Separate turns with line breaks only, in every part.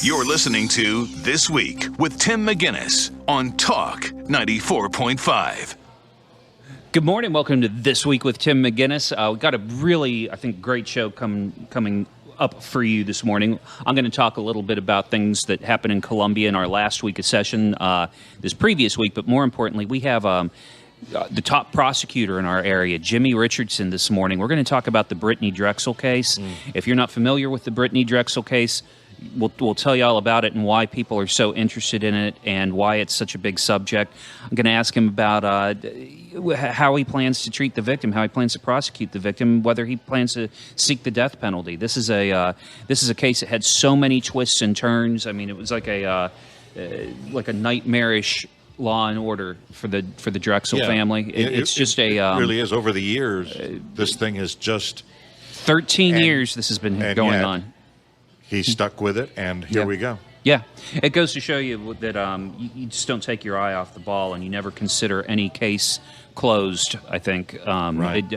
You're listening to This Week with Tim McGinnis on Talk 94.5.
Good morning. Welcome to This Week with Tim McGinnis. We've got a really, I think, great show coming up for you this morning. I'm going to talk a little bit about things that happened in Columbia in our last week of session, this previous week, but more importantly, we have the top prosecutor in our area, Jimmy Richardson, this morning. We're going to talk about the Brittanee Drexel case. If you're not familiar with the Brittanee Drexel case, we'll tell you all about it and why people are so interested in it and why it's such a big subject. I'm going to ask him about how he plans to treat the victim, how he plans to prosecute the victim, whether he plans to seek the death penalty. This is a case that had so many twists and turns. I mean, it was like a nightmarish Law and Order for the Drexel family. It's just a
really is. Over the years, this thing has just
13 years. This has been going on.
He stuck with it, and here we go.
Yeah, it goes to show you that you just don't take your eye off the ball, and you never consider any case closed. I think.
Right.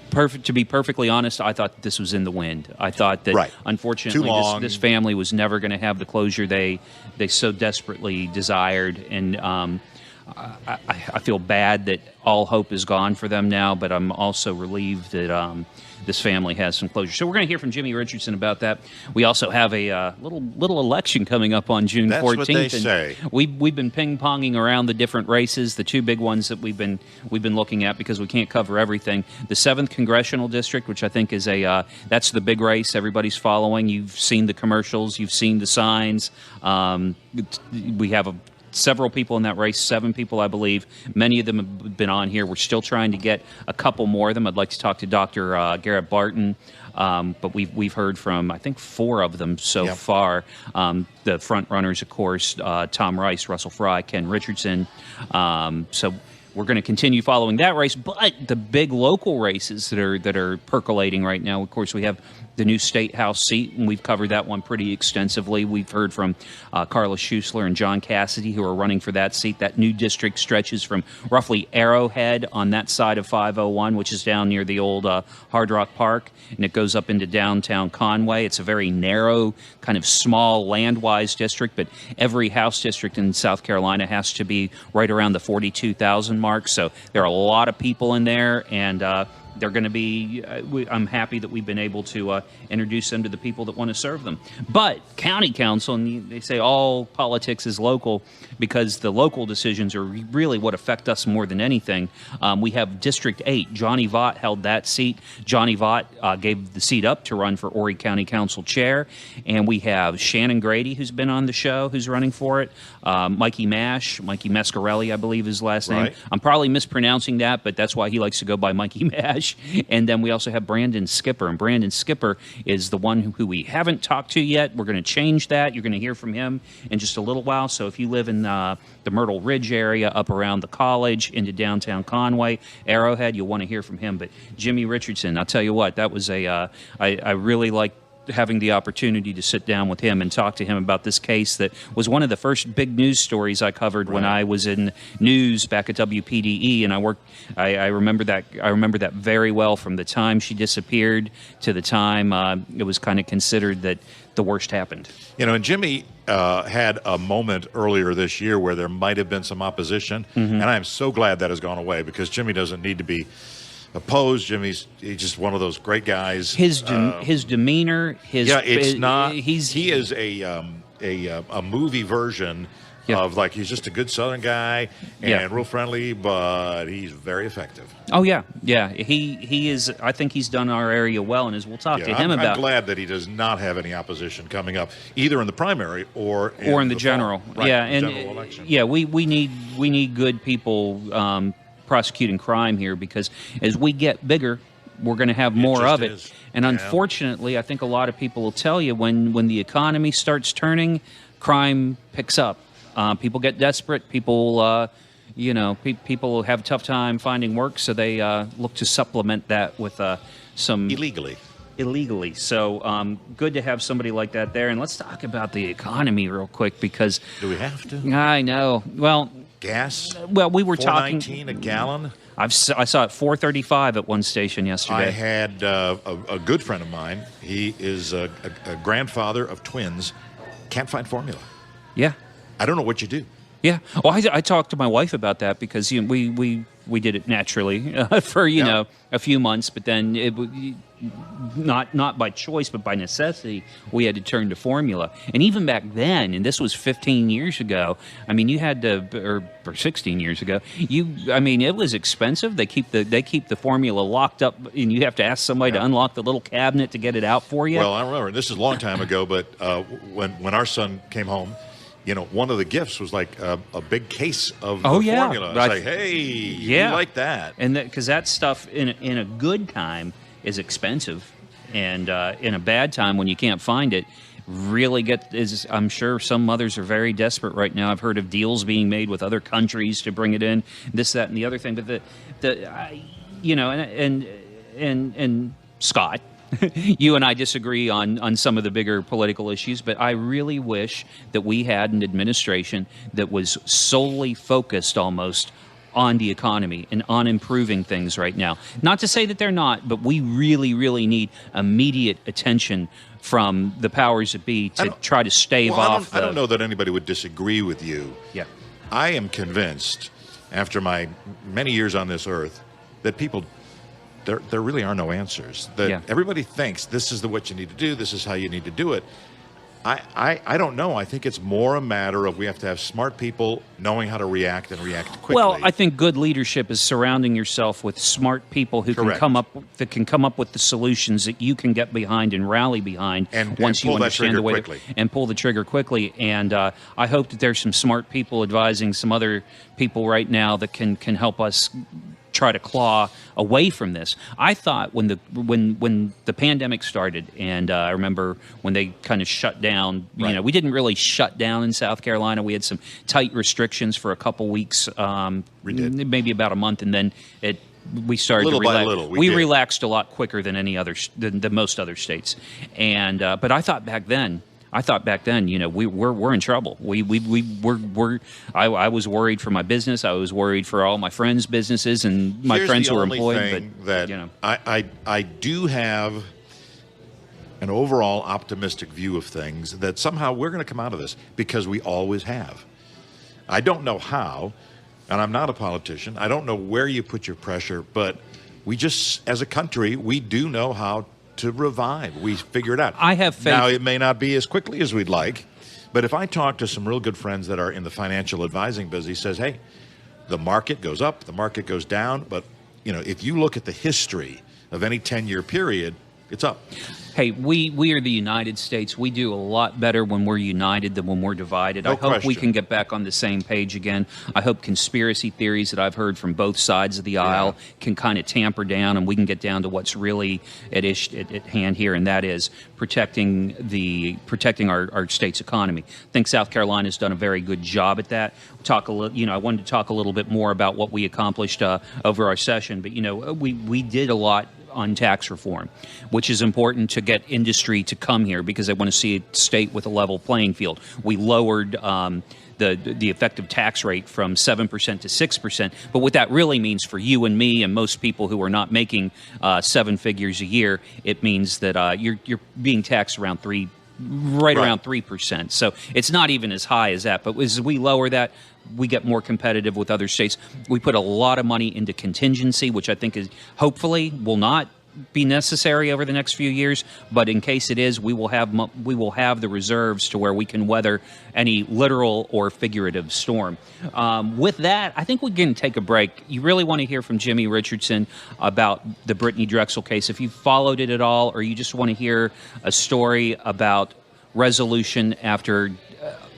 To be perfectly honest, I thought that this was in the wind. I thought that, unfortunately, this family was never going to have the closure they so desperately desired, and I feel bad that all hope is gone for them now. But I'm also relieved that this family has some closure. So we're going to hear from Jimmy Richardson about that. We also have a little election coming up on June 14th.
That's what they say.
We've been ping-ponging around the different races, the two big ones that we've been looking at because we can't cover everything. The 7th Congressional District, which I think is that's the big race everybody's following. You've seen the commercials. You've seen the signs. We have several people in that race, 7 people, I believe. Many of them have been on here. We're still trying to get a couple more of them. I'd like to talk to Dr. Garrett Barton, but we've heard from, I think, 4 of them so far. The front runners, of course, Tom Rice, Russell Fry, Ken Richardson. So we're going to continue following that race. But the big local races that are percolating right now, of course, we have the new State House seat, and we've covered that one pretty extensively. We've heard from Carla Schusler and John Cassidy, who are running for that seat. That new district stretches from roughly Arrowhead on that side of 501, which is down near the old Hard Rock Park, and it goes up into downtown Conway. It's a very narrow, kind of small land-wise district, but every House district in South Carolina has to be right around the 42,000 mark, so there are a lot of people in there, and they're going to be, I'm happy that we've been able to introduce them to the people that want to serve them. But county council, and they say all politics is local because the local decisions are really what affect us more than anything. We have District 8. Johnny Vaught held that seat. Johnny Vaught gave the seat up to run for Horry County Council Chair. And we have Shannon Grady, who's been on the show, who's running for it. Mikey Mascarelli, I believe his last name. I'm probably mispronouncing that, but that's why he likes to go by Mikey Mash. And then we also have Brandon Skipper, and Brandon Skipper is the one who we haven't talked to yet. We're going to change that. You're going to hear from him in just a little while. So if you live in the Myrtle Ridge area, up around the college, into downtown Conway, Arrowhead, you'll want to hear from him. But Jimmy Richardson, I'll tell you what, that was I really like having the opportunity to sit down with him and talk to him about this case that was one of the first big news stories I covered when I was in news back at WPDE, and I remember that very well, from the time she disappeared to the time it was kind of considered that the worst happened.
You know, and Jimmy had a moment earlier this year where there might have been some opposition, and I'm so glad that has gone away because Jimmy doesn't need to be opposed. He's just one of those great guys.
His demeanor, he
is a movie version of, like, he's just a good Southern guy and real friendly, but he's very effective.
Oh yeah. He is. I think he's done our area well, and as we'll talk to him about.
I'm glad that he does not have any opposition coming up, either in the primary or
in the general.
Right, and general election.
Yeah, we need good people prosecuting crime here, because as we get bigger, we're going to have more of it. And unfortunately, I think a lot of people will tell you when the economy starts turning, crime picks up. People get desperate. People, people have a tough time finding work, so they look to supplement that with some
illegally.
illegally. So good to have somebody like that there. And let's talk about the economy real quick because
Do we have to?
I know. Well,
Gas?
we were talking.
$4.19 a gallon?
I saw it $4.35 at one station yesterday.
I had a good friend of mine. He is a grandfather of twins. Can't find formula.
Yeah.
I don't know what you do.
Yeah. Well, I talked to my wife about that because we did it naturally for a few months, but then not by choice but by necessity we had to turn to formula. And even back then, and this was 15 years ago, I mean, you had to, or 16 years ago, it was expensive. They keep the formula locked up, and you have to ask somebody to unlock the little cabinet to get it out for you.
Well, I remember this is a long time ago, but when our son came home, one of the gifts was like a big case of the formula. It's like, hey, you like that. And
because that stuff in a good time is expensive, and in a bad time when you can't find it, I'm sure some mothers are very desperate right now. I've heard of deals being made with other countries to bring it in, this, that, and the other thing. But and Scott, you and I disagree on some of the bigger political issues, but I really wish that we had an administration that was solely focused almost on the economy and on improving things right now. Not to say that they're not, but we really, really need immediate attention from the powers that be to try to stave off.
I don't know that anybody would disagree with you.
Yeah.
I am convinced, after my many years on this earth, that people, there really are no answers. That everybody thinks this is what you need to do, this is how you need to do it. I don't know. I think it's more a matter of we have to have smart people knowing how to react and react quickly.
Well, I think good leadership is surrounding yourself with smart people who can come up with the solutions that you can get behind and rally behind once you understand the way and pull the trigger quickly. And I hope that there's some smart people advising some other people right now that can help us try to claw away from this. I thought when the pandemic started, and I remember when they kind of shut down, we didn't really shut down in South Carolina. We had some tight restrictions for a couple weeks, maybe about a month, and then we started
little
to
by little.
We relaxed a lot quicker than than most other states. And but I thought back then, we're in trouble. I was worried for my business. I was worried for all my friends' businesses and my friends who were employed.
I do have an overall optimistic view of things that somehow we're going to come out of this because we always have. I don't know how, and I'm not a politician. I don't know where you put your pressure, but we just, as a country, we do know how to revive. We figure it out.
I have faith.
Now, it may not be as quickly as we'd like, but if I talk to some real good friends that are in the financial advising business, he says, hey, the market goes up, the market goes down, but if you look at the history of any 10-year period, it's up.
Hey, we are the United States. We do a lot better when we're united than when we're divided. I hope we can get back on the same page again. I hope conspiracy theories that I've heard from both sides of the aisle can kind of tamper down, and we can get down to what's really at hand here, and that is protecting our state's economy. I think South Carolina's done a very good job at that. I wanted to talk a little bit more about what we accomplished over our session, but we did a lot on tax reform, which is important to get industry to come here because they want to see a state with a level playing field. We lowered the effective tax rate from 7% to 6%. But what that really means for you and me and most people who are not making 7 figures a year, it means that you're being taxed around around 3%. So it's not even as high as that. But as we lower that, we get more competitive with other states. We put a lot of money into contingency, which I think is hopefully will not be necessary over the next few years. But in case it is, we will have the reserves to where we can weather any literal or figurative storm. With that, I think we're going to take a break. You really want to hear from Jimmy Richardson about the Brittanee Drexel case. If you followed it at all, or you just want to hear a story about resolution after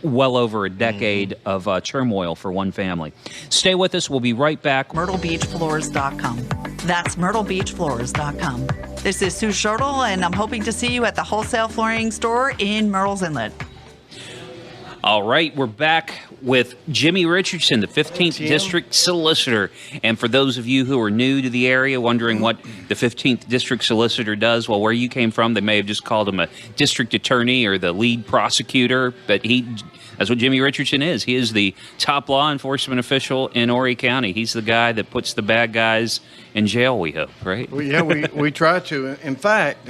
well over a decade of turmoil for one family. Stay with us. We'll be right back.
MyrtleBeachFloors.com. That's MyrtleBeachFloors.com. This is Sue Shortle, and I'm hoping to see you at the wholesale flooring store in Myrtle's Inlet.
All right, we're back with Jimmy Richardson, the 15th District Solicitor. And for those of you who are new to the area, wondering what the 15th District Solicitor does, well, where you came from, they may have just called him a district attorney or the lead prosecutor, but that's what Jimmy Richardson is. He is the top law enforcement official in Horry County. He's the guy that puts the bad guys in jail, we hope, right?
Well, yeah, we try to. In fact,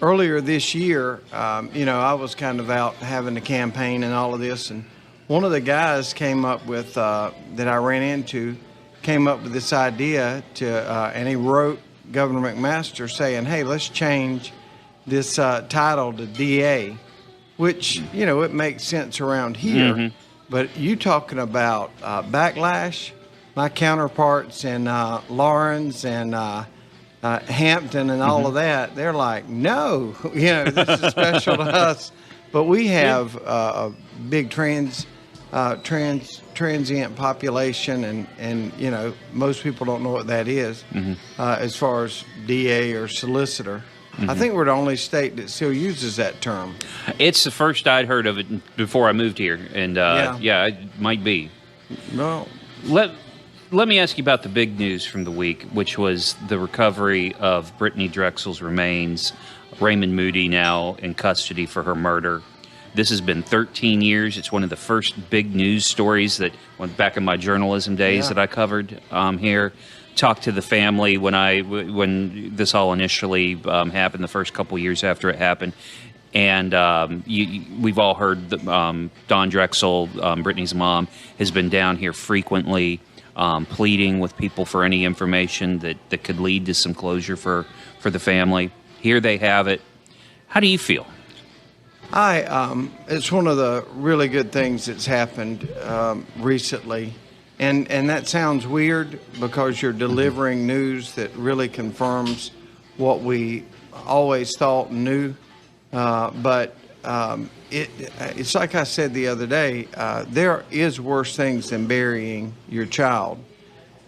earlier this year, I was kind of out having a campaign and all of this, and one of the guys came up with, that I ran into, came up with this idea and he wrote Governor McMaster saying, hey, let's change this title to DA, which, it makes sense around here. Mm-hmm. But you talking about backlash, my counterparts in Lawrence and Hampton and all of that, they're like, no, this is special to us. But we have a big transient population, and most people don't know what that is, as far as DA or solicitor. I think we're the only state that still uses that term. It's
the first I'd heard of it before I moved here, and it might be.
No.
Let me ask you about the big news from the week, which was the recovery of Brittanee Drexel's remains. Raymond Moody now in custody for her murder. This has been 13 years. It's one of the first big news stories that went back in my journalism days that I covered here. Talked to the family when this all initially happened, the first couple years after it happened. And we've all heard that Dawn Drexel, Brittanee's mom, has been down here frequently pleading with people for any information that could lead to some closure for the family. Here they have it. How do you feel?
It's one of the really good things that's happened recently. And that sounds weird because you're delivering news that really confirms what we always thought and knew. But it's like I said the other day, there is worse things than burying your child.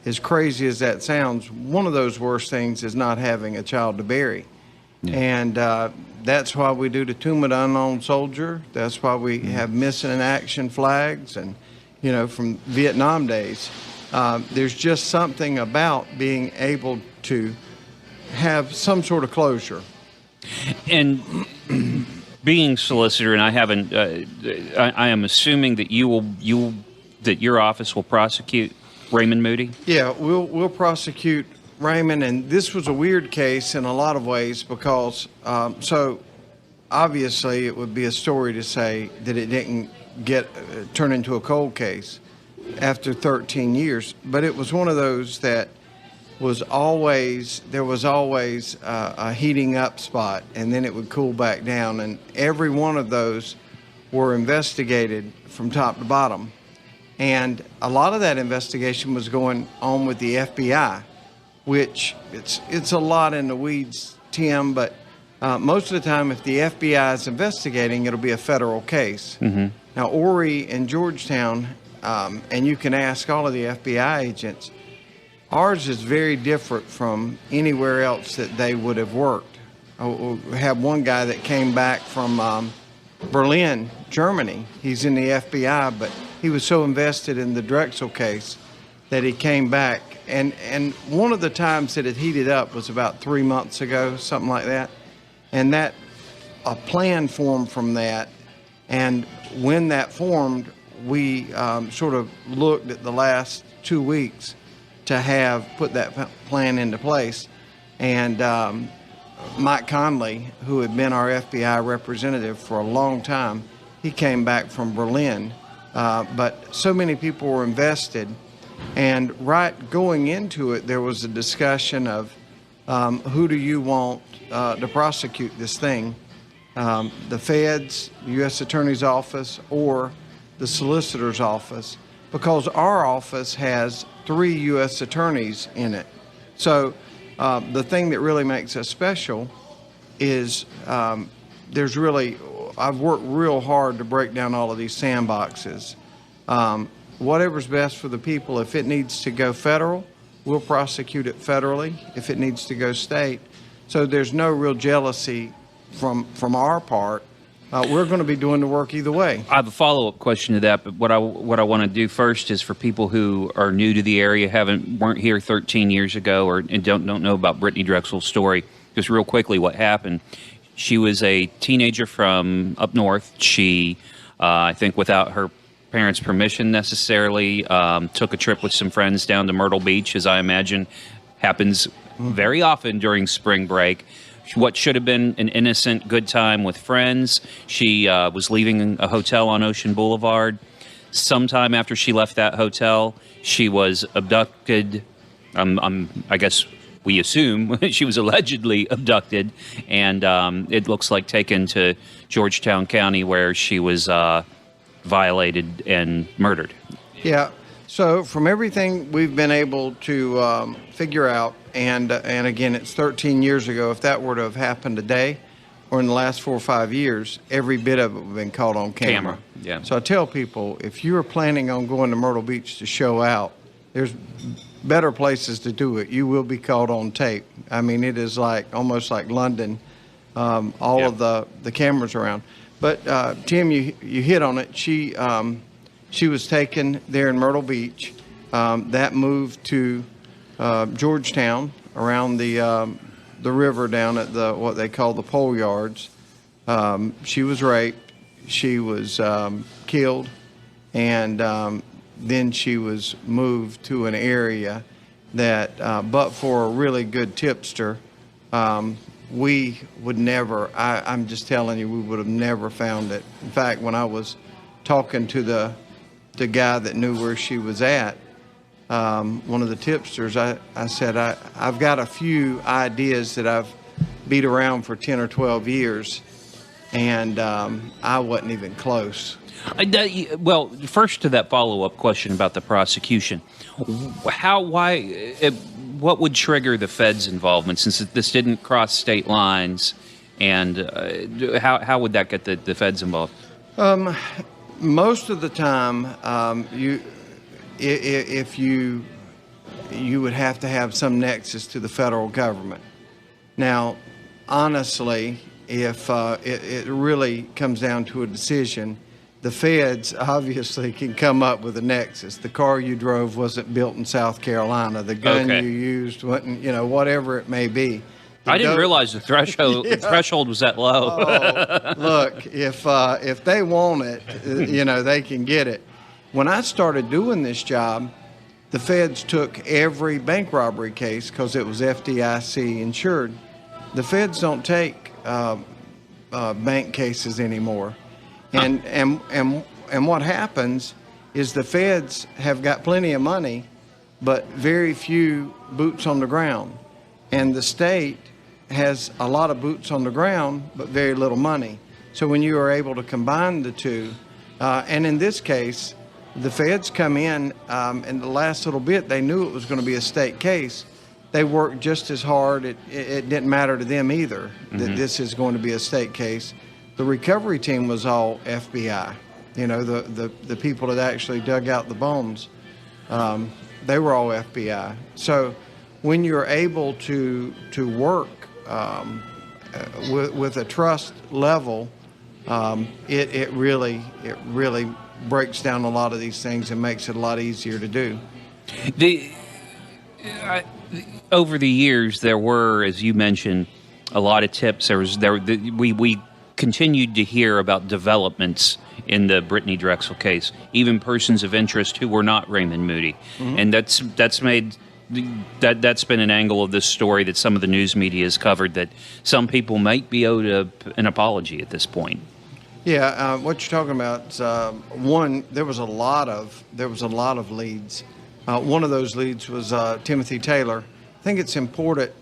As crazy as that sounds, one of those worst things is not having a child to bury. Yeah. And that's why we do the Tomb of the Unknown Soldier. That's why we have missing in action flags and, from Vietnam days. There's just something about being able to have some sort of closure.
And being solicitor, and I haven't, I am assuming that that your office will prosecute Raymond Moody?
Yeah, we'll prosecute Raymond, and this was a weird case in a lot of ways because, so obviously it would be a story to say that it didn't turn into a cold case after 13 years, but it was one of those that there was always a heating up spot, and then it would cool back down, and every one of those were investigated from top to bottom. And a lot of that investigation was going on with the FBI, which it's a lot in the weeds, Tim, but most of the time if the FBI is investigating, it'll be a federal case. Mm-hmm. Now, Horry and Georgetown, and you can ask all of the FBI agents, ours is very different from anywhere else that they would have worked. We have one guy that came back from Berlin, Germany. He's in the FBI, but he was so invested in the Drexel case that he came back. And one of the times that it heated up was about 3 months ago, something like that. And a plan formed from that. And when that formed, we sort of looked at the last 2 weeks to have put that plan into place. And Mike Conley, who had been our FBI representative for a long time, he came back from Berlin. But so many people were invested. And right going into it, there was a discussion of who do you want to prosecute this thing? The feds, the U.S. Attorney's Office, or the Solicitor's Office, because our office has 3 U.S. attorneys in it. So the thing that really makes us special is I've worked real hard to break down all of these sandboxes. Whatever's best for the people. If it needs to go federal, we'll prosecute it federally. If it needs to go state. So there's no real jealousy from our part. we're going to be doing the work either way.
I have a follow-up question to that, but what I want to do first is for people who are new to the area, weren't here 13 years ago, and don't know about Brittanee Drexel's story. Just real quickly, what happened? She was a teenager from up north. She, I think, without her parents' permission necessarily, took a trip with some friends down to Myrtle Beach, as I imagine happens very often during spring break. What should have been an innocent good time with friends. She was leaving a hotel on Ocean Boulevard. Sometime after she left that hotel, she was abducted. I guess we assume she was allegedly abducted, and it looks like taken to Georgetown County, where she was violated and murdered.
Yeah. So from everything we've been able to figure out, and again, it's 13 years ago. If that were to have happened today or in the last 4 or 5 years, every bit of it would have been caught on camera.
Yeah.
So I tell people, if you are planning on going to Myrtle Beach to show out, there's better places to do it. You will be caught on tape. I mean, it is almost like London, all of the cameras around. But Tim, you hit on it. She was taken there in Myrtle Beach. That moved to Georgetown around the river down at what they call the pole yards. She was raped. She was killed, and then she was moved to an area that, but for a really good tipster, we would never. I'm just telling you, we would have never found it. In fact, when I was talking to the guy that knew where she was at, one of the tipsters, I said, I've got a few ideas that I've beat around for 10 or 12 years, and I wasn't even close.
Well, first to that follow-up question about the prosecution, what would trigger the Fed's involvement, since this didn't cross state lines, and how would that get the Feds involved?
Most of the time, if you would have to have some nexus to the federal government. Now, honestly, if it really comes down to a decision, the Feds obviously can come up with a nexus. The car you drove wasn't built in South Carolina. The gun you used wasn't, whatever it may be.
I didn't realize the threshold was that low.
Look, if they want it, they can get it. When I started doing this job, the Feds took every bank robbery case because it was FDIC insured. The Feds don't take bank cases anymore. And what happens is the Feds have got plenty of money, but very few boots on the ground. And the state has a lot of boots on the ground, but very little money. So when you are able to combine the two, and in this case, the Feds come in the last little bit, they knew it was going to be a state case. They worked just as hard. It didn't matter to them either that this is going to be a state case. The recovery team was all FBI. The people that actually dug out the bones, they were all FBI. So when you're able to work with a trust level, it really breaks down a lot of these things and makes it a lot easier to do.
Over the years, there were, as you mentioned, a lot of tips. We continued to hear about developments in the Brittanee Drexel case, even persons of interest who were not Raymond Moody, and that's been an angle of this story that some of the news media has covered, that some people might be owed an apology at this point.
Yeah, what you're talking about, one, there was a lot of leads. One of those leads was Timothy Taylor. I think it's important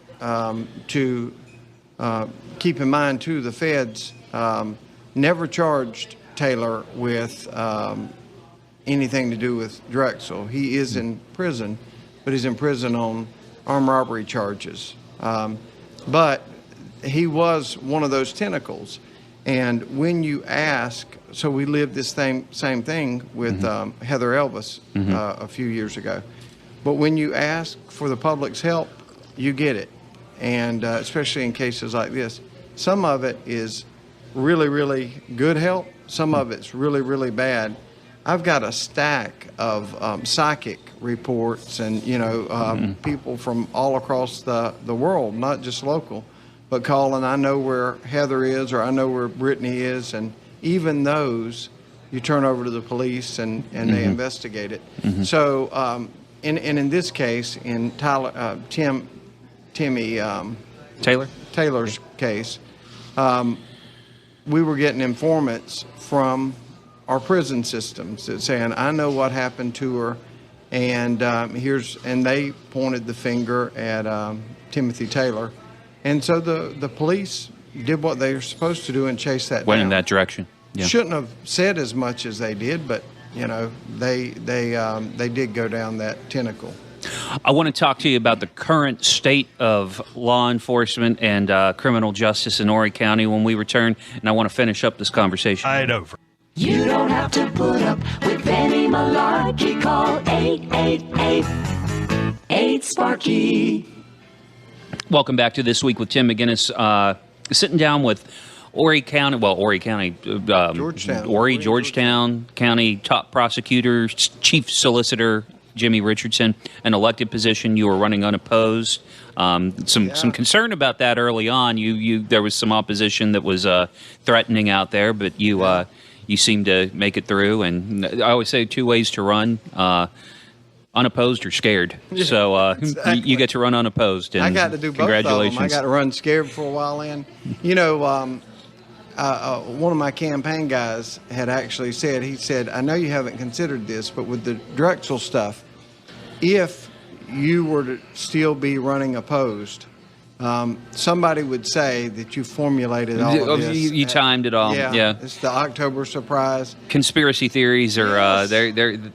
to keep in mind too, the Feds never charged Taylor with anything to do with Drexel. He is in prison, but he's in prison on armed robbery charges. But he was one of those tentacles. And when you ask, so we lived this same thing with Heather Elvis a few years ago. But when you ask for the public's help, you get it. And especially in cases like this, some of it is really, really good help. Some of it's really, really bad. I've got a stack of psychic reports and, people from all across the world, not just local, but calling, I know where Heather is or I know where Brittanee is. And even those, you turn over to the police and they investigate it. So, and in this case, in Timmy Taylor's case, we were getting informants from our prison systems that saying, I know what happened to her, and and they pointed the finger at Timothy Taylor. And so the police did what they were supposed to do and chase that
Went
down.
in that direction. Yeah.
Shouldn't have said as much as they did, but they did go down that tentacle.
I want to talk to you about the current state of law enforcement and criminal justice in Horry County when we return, and I want to finish up this conversation.
Right over.
You don't have to put up with any malarkey. Call 888-8-SPARKY.
Welcome back to This Week with Tim McGinnis. Sitting down with Georgetown County top prosecutor, chief solicitor Jimmy Richardson, an elected position. You were running unopposed. Some concern about that early on. There was some opposition that was threatening out there, but you seemed to make it through. And I always say 2 ways to run. Unopposed or scared. So
Exactly.
you get to run unopposed. And
I got to do both
congratulations.
of them. I got to run scared for a while in. One of my campaign guys had actually said, he said, I know you haven't considered this, but with the Drexel stuff, if you were to still be running opposed, somebody would say that you formulated all of this.
You timed it all. Yeah.
It's the October surprise.
Conspiracy theories are
Yes.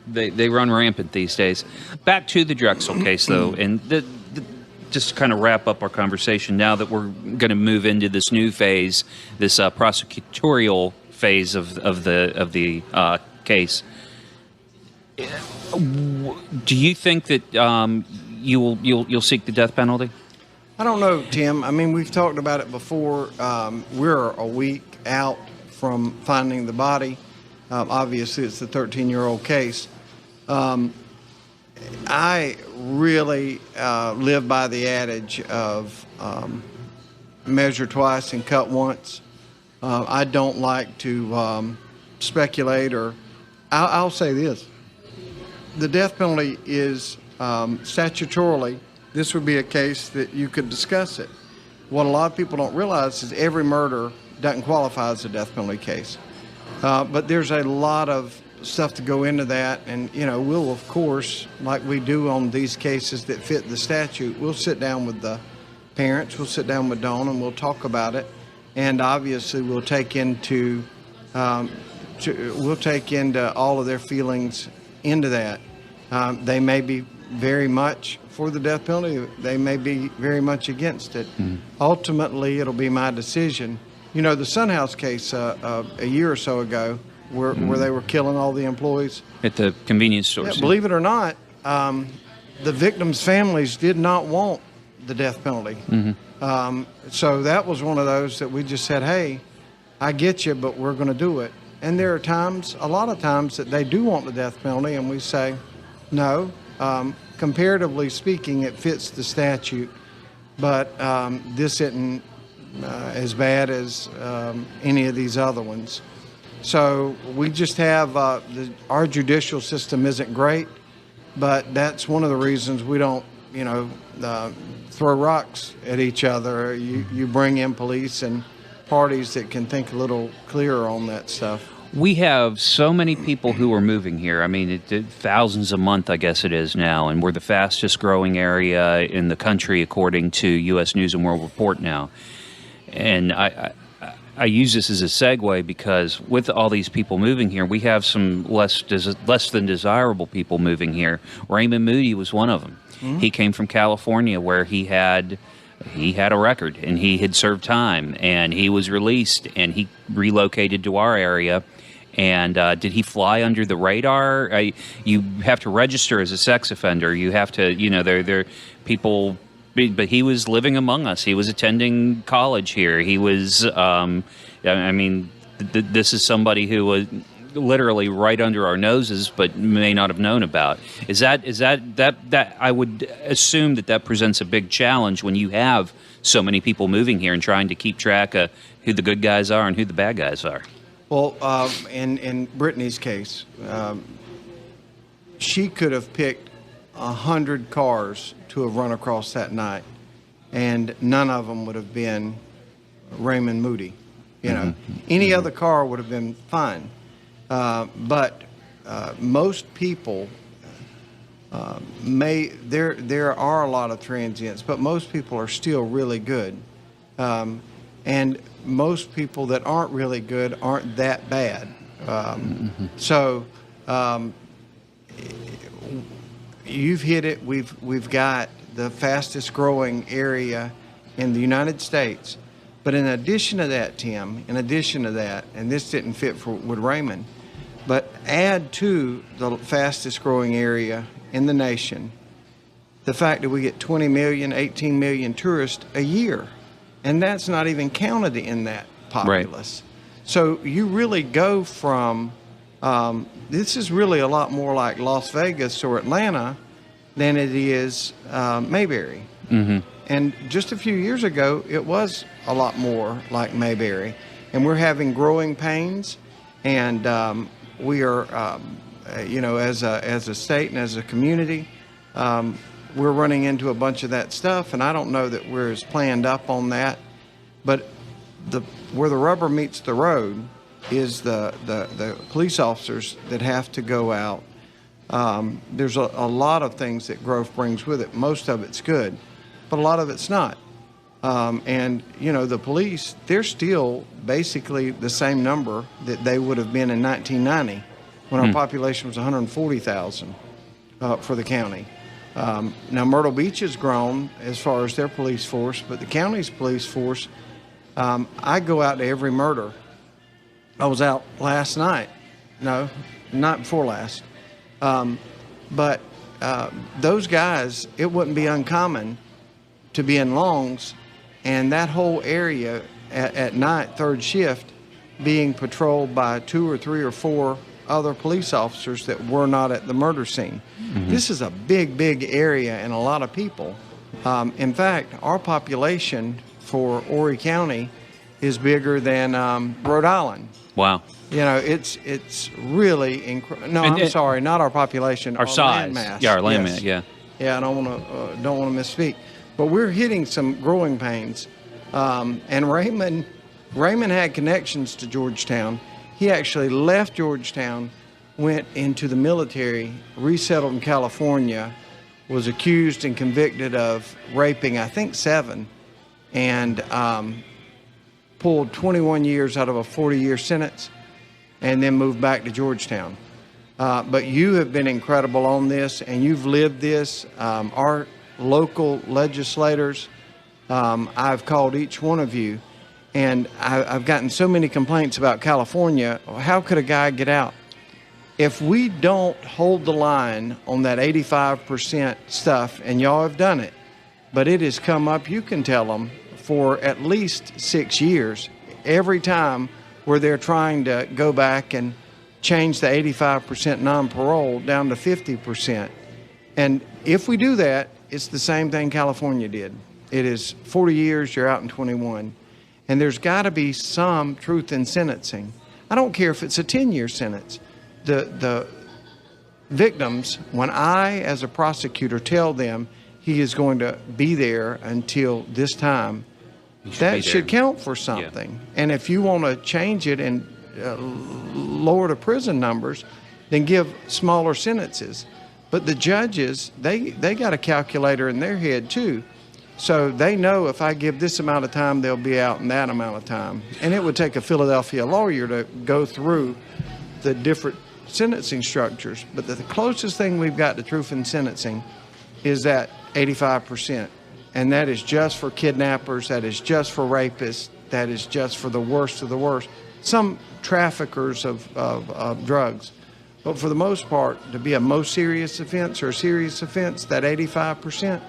they run rampant these days. Back to the Drexel case, though, and just to kind of wrap up our conversation now that we're going to move into this new phase, this prosecutorial phase of the case. Do you think that you'll seek the death penalty?
I don't know, Tim. I mean, we've talked about it before. We're a week out from finding the body. Obviously, it's the 13-year-old case. I really live by the adage of measure twice and cut once. I don't like to speculate, or I'll say this. The death penalty is statutorily, this would be a case that you could discuss it. What a lot of people don't realize is every murder doesn't qualify as a death penalty case. But there's a lot of stuff to go into that, and we'll, of course, like we do on these cases that fit the statute, we'll sit down with the parents, we'll sit down with Dawn, and we'll talk about it. And obviously we'll take into all of their feelings into that. They may be very much for the death penalty. They may be very much against it. Ultimately, it'll be my decision. The Sun House case a year or so ago, where they were killing all the employees
At the convenience stores.
Yeah, believe it or not, the victims' families did not want the death penalty. So that was one of those that we just said, hey, I get you, but we're going to do it. And there are times, a lot of times, that they do want the death penalty, and we say, no. Comparatively speaking, it fits the statute, but this isn't as bad as any of these other ones. So we just have, our judicial system isn't great, but that's one of the reasons we don't, throw rocks at each other. You bring in police and parties that can think a little clearer on that stuff.
We have so many people who are moving here. I mean, thousands a month, I guess it is now, and we're the fastest growing area in the country according to U.S. News and World Report now. And I use this as a segue because with all these people moving here, we have some less than desirable people moving here. Raymond Moody was one of them. He came from California, where he had a record and he had served time, and he was released, and he relocated to our area. And did he fly under the radar? You have to register as a sex offender. You have to, there people but he was living among us. He was attending college here. He was, I mean, this is somebody who was literally right under our noses, but may not have known about. Is that I would assume that presents a big challenge when you have so many people moving here and trying to keep track of who the good guys are and who the bad guys are.
Well, in Brittanee's case, she could have picked 100 cars to have run across that night, and none of them would have been Raymond Moody. You know, any other car would have been fine. But most people there are a lot of transients, but most people are still really good. And most people that aren't really good aren't that bad. So you've hit it. We've got the fastest growing area in the United States. But in addition to that, Tim, and this didn't fit with Raymond, but add to the fastest growing area in the nation the fact that we get 20 million, 18 million tourists a year. And that's not even counted in that populace. Right. So you really go from, this is really a lot more like Las Vegas or Atlanta than it is Mayberry. And just a few years ago, it was a lot more like Mayberry. And we're having growing pains, and we are, you know, as a state and as a community, we're running into a bunch of that stuff, and I don't know that we're as planned up on that. But where the rubber meets the road is the police officers that have to go out. There's a lot of things that growth brings with it. Most of it's good, but a lot of it's not. And, you know, the police, they're still basically the same number that they would have been in 1990 when our population was 140,000 for the county. Now, Myrtle Beach has grown as far as their police force, but the county's police force, I go out to every murder. I was out last night. No, not before last. But those guys, it wouldn't be uncommon to be in Longs and that whole area at night, third shift, being patrolled by 2 or 3 or 4 other police officers that were not at the murder scene. This is a big, big area and a lot of people. In fact, our population for Horry County is bigger than Rhode Island.
Wow.
You know, it's really incredible. No, I'm sorry, not our population.
Our size.
Land mass.
Yeah, our land mass. Yeah.
Yeah, I don't want to misspeak, but we're hitting some growing pains. And Raymond had connections to Georgetown. He actually left Georgetown, went into the military, resettled in California, was accused and convicted of raping, I think, 7, and pulled 21 years out of a 40-year sentence, and then moved back to Georgetown. But you have been incredible on this, and you've lived this. Our local legislators, I've called each one of you, and I've gotten so many complaints about California. How could a guy get out? If we don't hold the line on that 85% stuff, and y'all have done it, but it has come up, you can tell them, for at least 6 years, every time where they're trying to go back and change the 85% non-parole down to 50%. And if we do that, it's the same thing California did. It is 40 years, you're out in 21. And there's got to be some truth in sentencing. I don't care if it's a 10-year sentence. The victims, when I, as a prosecutor, tell them he is going to be there until this time, that should count for something. Yeah. And if you want to change it and lower the prison numbers, then give smaller sentences. But the judges, they got a calculator in their head too. So they know if I give this amount of time, they'll be out in that amount of time. And it would take a Philadelphia lawyer to go through the different sentencing structures. But the closest thing we've got to truth in sentencing is that 85%. And that is just for kidnappers, that is just for rapists, that is just for the worst of the worst. Some traffickers of drugs. But for the most part, to be a most serious offense or a serious offense, that 85%,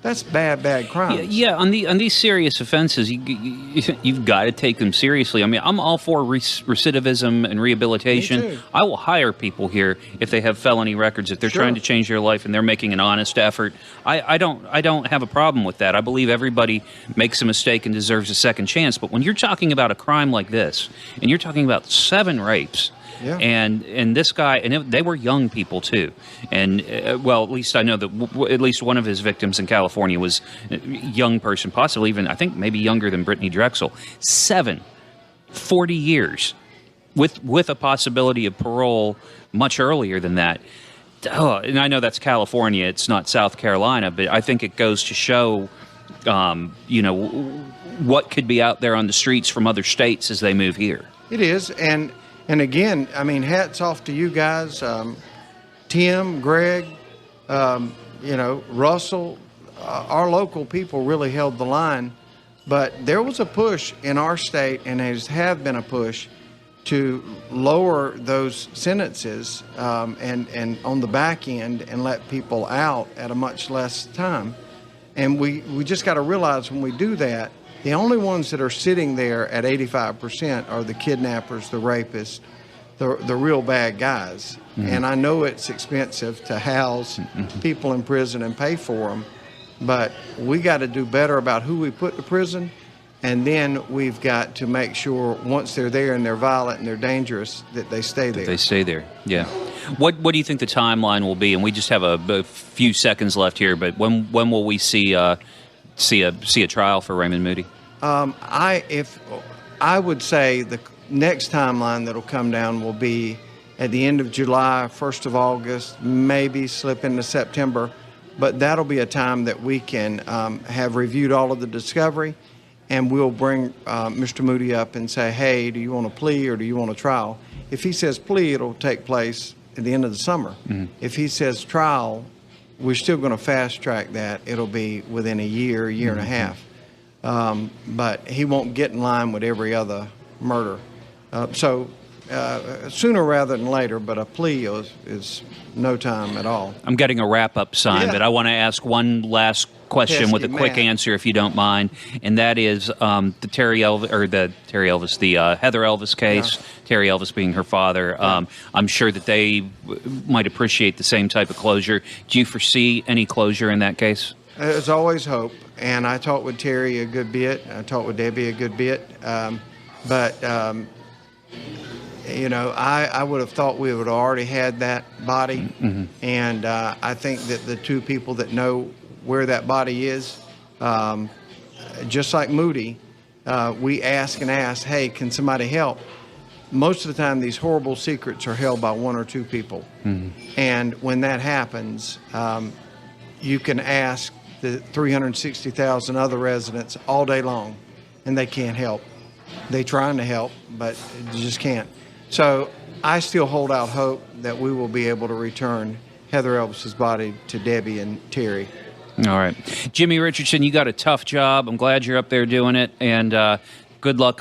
That's bad crimes.
Yeah, on these serious offenses, you've got to take them seriously. I mean, I'm all for recidivism and rehabilitation.
Me too.
I will hire people here if they have felony records, if they're
Sure.
trying to change their life and they're making an honest effort. I don't have a problem with that. I believe everybody makes a mistake and deserves a second chance. But when you're talking about a crime like this, and you're talking about 7 rapes.
Yeah.
And this guy, they were young people too, and well, at least I know that at least one of his victims in California was a young person, possibly even I think maybe younger than Brittanee Drexel. 40 years, with a possibility of parole much earlier than that. Oh, and I know that's California; it's not South Carolina, but I think it goes to show, what could be out there on the streets from other states as they move here.
It is, and again, I mean, hats off to you guys, Tim, Greg, Russell. Our local people really held the line, but there was a push in our state, and have been a push to lower those sentences and on the back end and let people out at a much less time. And we just got to realize when we do that, the only ones that are sitting there at 85% are the kidnappers, the rapists, the real bad guys. Mm-hmm. And I know it's expensive to house people in prison and pay for them, but we got to do better about who we put to prison. And then we've got to make sure once they're there and they're violent and they're dangerous that they stay there.
They stay there, yeah. What do you think the timeline will be? And we just have a few seconds left here, but when will we see a trial for Raymond Moody?
I would say the next timeline that'll come down will be at the end of July, 1st of August, maybe slip into September, but that'll be a time that we can have reviewed all of the discovery, and we'll bring Mr. Moody up and say, hey, do you want a plea or do you want a trial? If he says plea, it'll take place at the end of the summer. Mm-hmm. If he says trial, we're still going to fast track that. It'll be within a year and a half. But he won't get in line with every other murder. So sooner rather than later, but a plea is no time at all.
I'm getting a wrap-up sign, but I want to ask one last question with a quick answer, if you don't mind, and that is the Heather Elvis case. Yeah. Terry Elvis being her father. Yeah. I'm sure that they might appreciate the same type of closure. Do you foresee any closure in that case?
There's always hope, and I talked with Terry a good bit. I talked with Debbie a good bit, but I would have thought we would have already had that body, and I think that the two people that know where that body is, just like Moody, we ask, hey, can somebody help? Most of the time, these horrible secrets are held by 1 or 2 people, and when that happens, you can ask the 360,000 other residents all day long, and they can't help. They're trying to help, but they just can't. So I still hold out hope that we will be able to return Heather Elvis's body to Debbie and Terry.
All right. Jimmy Richardson, you got a tough job. I'm glad you're up there doing it, and good luck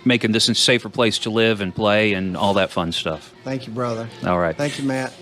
making this a safer place to live and play and all that fun stuff.
Thank you, brother.
All right.
Thank you, Matt.